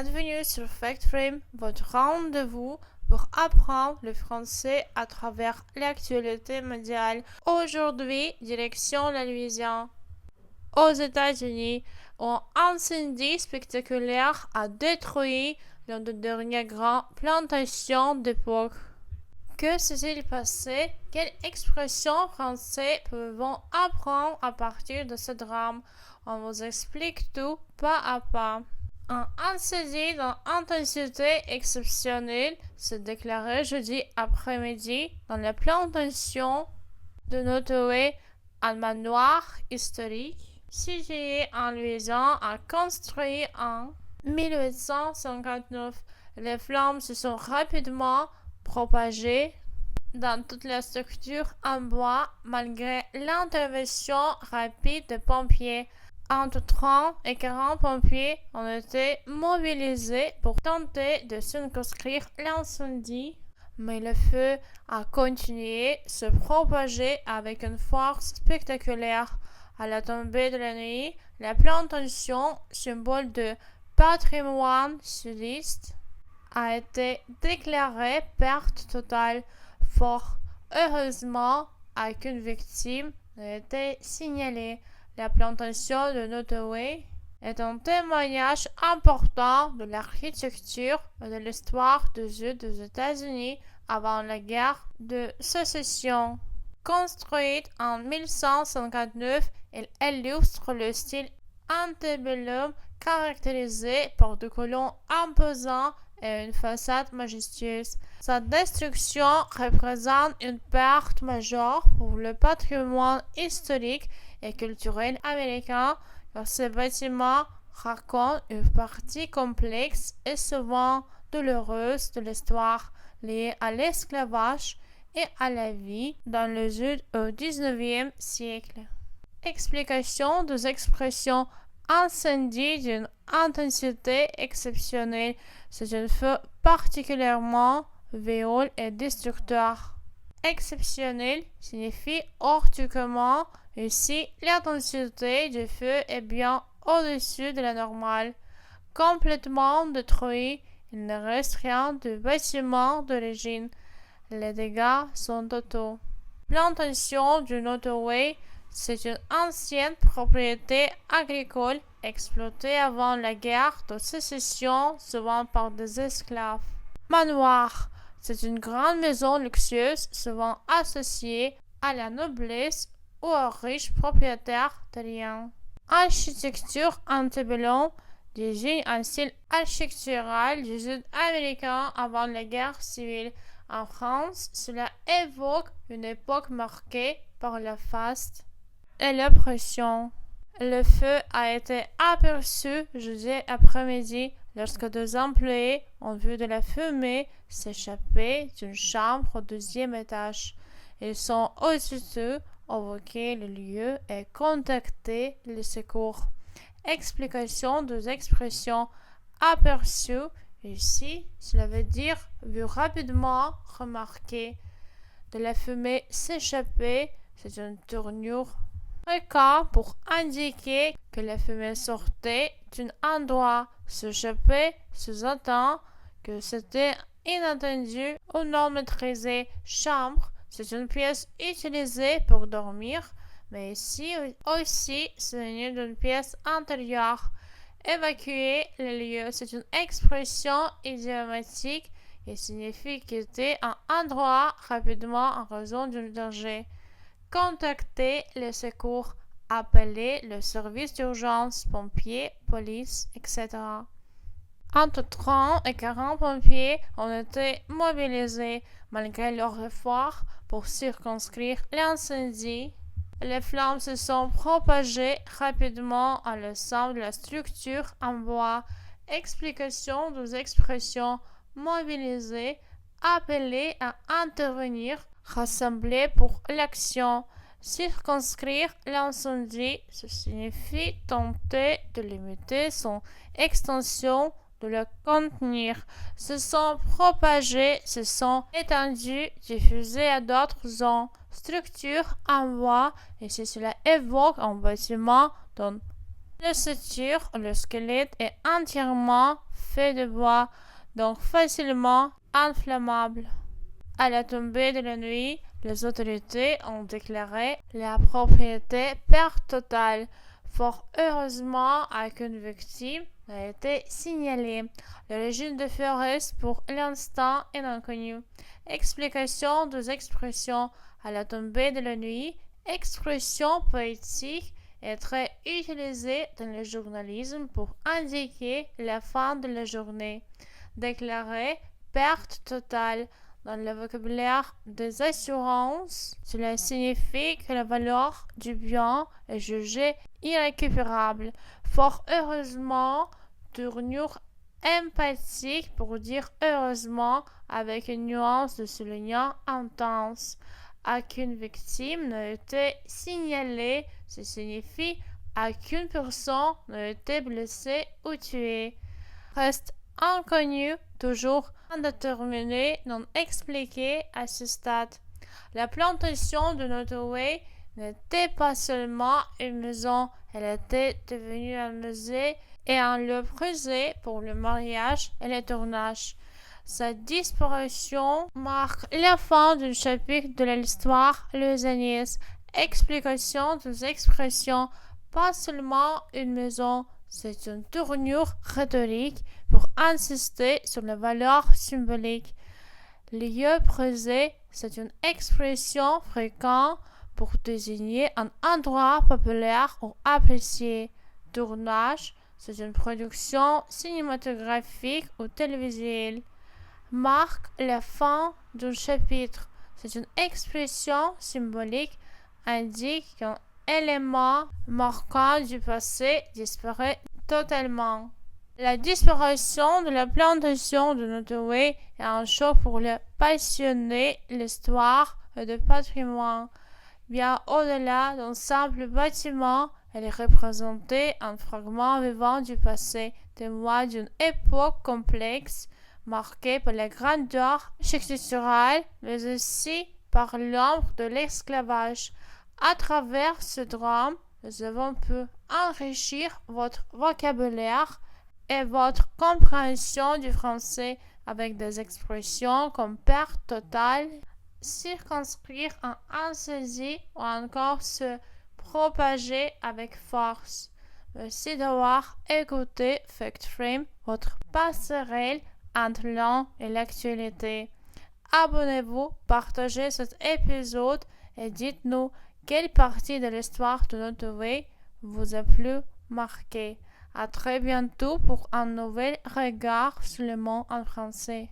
Bienvenue sur FactFrame, votre rendez-vous pour apprendre le français à travers l'actualité mondiale. Aujourd'hui, direction la Louisiane. Aux États-Unis, un incendie spectaculaire a détruit l'une des dernières grandes plantations d'époque. Que s'est-il passé? Quelle expression française pouvons apprendre à partir de ce drame? On vous explique tout pas à pas. Un incendie d'intensité exceptionnelle s'est déclaré jeudi après-midi dans la plantation de Nottoway, un manoir historique situé en Louisiane, construit en 1859. Les flammes se sont rapidement propagées dans toute la structure en bois malgré l'intervention rapide des pompiers. Entre 30 et 40 pompiers ont été mobilisés pour tenter de circonscrire l'incendie, mais le feu a continué à se propager avec une force spectaculaire. À la tombée de la nuit, la plantation, symbole de patrimoine sudiste, a été déclarée perte totale. Fort heureusement, aucune victime n'a été signalée. La plantation de Nottoway est un témoignage important de l'architecture et de l'histoire du sud des États-Unis avant la guerre de sécession. Construite en 1159, elle illustre le style antebellum caractérisé par des colons imposants et une façade majestueuse. Sa destruction représente une perte majeure pour le patrimoine historique et culturel américain, car ce bâtiment raconte une partie complexe et souvent douloureuse de l'histoire liée à l'esclavage et à la vie dans le sud au XIXe siècle. Explication des expressions incendie d'une intensité exceptionnelle. C'est un feu particulièrement violent et destructeur. Exceptionnel signifie hors du commun. Ici, l'intensité du feu est bien au-dessus de la normale. Complètement détruit, il ne reste rien du bâtiment d'origine. Les dégâts sont totaux. Plantation du Nottoway, c'est une ancienne propriété agricole exploitée avant la guerre de sécession, souvent par des esclaves. Manoir, c'est une grande maison luxueuse, souvent associée à la noblesse ou aux riches propriétaires terriens. Architecture antebellum désigne un style architectural du sud américain avant la guerre civile. En France, cela évoque une époque marquée par la faste et l'oppression. Le feu a été aperçu jeudi après-midi lorsque deux employés ont vu de la fumée s'échapper d'une chambre au deuxième étage. Ils sont aussitôt évoqué le lieu et contacté les secours. Explication des expressions aperçues. Ici, cela veut dire vu rapidement, remarqué. De la fumée s'échapper, c'est une tournure fréquente pour indiquer que la fumée sortait d'un endroit. S'échapper sous-entend que c'était inattendu ou non maîtrisé. Chambre, c'est une pièce utilisée pour dormir, mais ici aussi c'est une pièce intérieure. Évacuer le lieu, c'est une expression idiomatique et signifie quitter un endroit rapidement en raison d'un danger. Contacter les secours, appeler le service d'urgence, pompiers, police, etc. Entre 30 et 40 pompiers ont été mobilisés malgré leur effort pour circonscrire l'incendie. Les flammes se sont propagées rapidement à l'ensemble de la structure en bois. Explication des expressions mobiliser, appeler à intervenir, rassembler pour l'action. Circonscrire l'incendie, ce signifie tenter de limiter son extension, de le contenir. Se sont propagés, se sont étendus, diffusés à d'autres zones. Structure en bois, et si cela évoque un bâtiment dont L'ossature, le squelette est entièrement fait de bois, donc facilement inflammable. À la tombée de la nuit, les autorités ont déclaré la propriété perte totale. Fort heureusement, aucune victime n'a été signalée. L'origine de feu reste pour l'instant est inconnue. Explication des expressions à la tombée de la nuit. Expression poétique est très utilisée dans le journalisme pour indiquer la fin de la journée. Déclarer perte totale. Dans le vocabulaire des assurances, cela signifie que la valeur du bien est jugée irrécupérable. Fort heureusement, tournure empathique pour dire heureusement avec une nuance de soulignement intense. Aucune victime n'a été signalée, ce signifie aucune personne n'a été blessée ou tuée. Reste inconnu, toujours indéterminé, non expliqué à ce stade. La plantation de Nottoway n'était pas seulement une maison, elle était devenue un musée et un lieu prisé pour le mariage et les tournages. Sa disparition marque la fin d'un chapitre de l'histoire lausannaise. Explication des expressions, pas seulement une maison, c'est une tournure rhétorique pour insister sur la valeur symbolique. Lieu prisé, c'est une expression fréquente pour désigner un endroit populaire ou apprécié. Tournage, c'est une production cinématographique ou télévisuelle. Marque la fin d'un chapitre, c'est une expression symbolique, indique qu'un élément marquant du passé disparaît totalement. La disparition de la plantation de Nottoway est un choc pour les passionnés d'histoire et de patrimoine. Bien au-delà d'un simple bâtiment, elle représentait un fragment vivant du passé, témoin d'une époque complexe, marquée par la grandeur architecturale, mais aussi par l'ombre de l'esclavage. À travers ce drame, nous avons pu enrichir votre vocabulaire et votre compréhension du français avec des expressions comme perte totale, circonscrire en insaisie ou encore se propager avec force. Merci d'avoir écouté FactFrame, votre passerelle entre l'an et l'actualité. Abonnez-vous, partagez cet épisode et dites-nous quelle partie de l'histoire de Nottoway vous a plus marqué. À très bientôt pour un nouvel regard sur le monde en français.